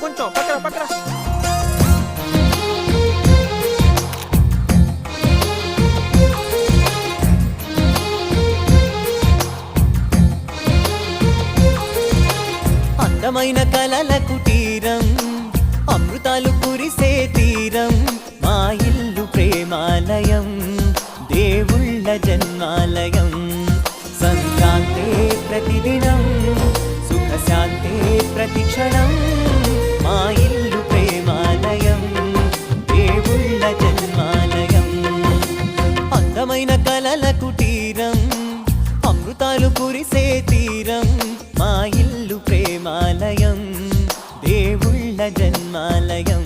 కొంచెం పక్కన పక్కన. అందమైన కలల కుటీరం, అమృతాలు కురిసే తీరం, మా ఇల్లు ప్రేమాలయం, దేవుళ్ళ జన్మాలయం. సంక్రాంతే ప్రతిదినం, సుఖశాంతే ప్రతిక్షణం, మా ఇల్లు ప్రేమాలయం, దేవుళ్ళ జన్మాలయం. అందమైన కలల కుటీరం, అమృతాలు కురిసే తీరం, మా ఇల్లు ప్రేమాలయం, దేవుళ్ళ జన్మాలయం.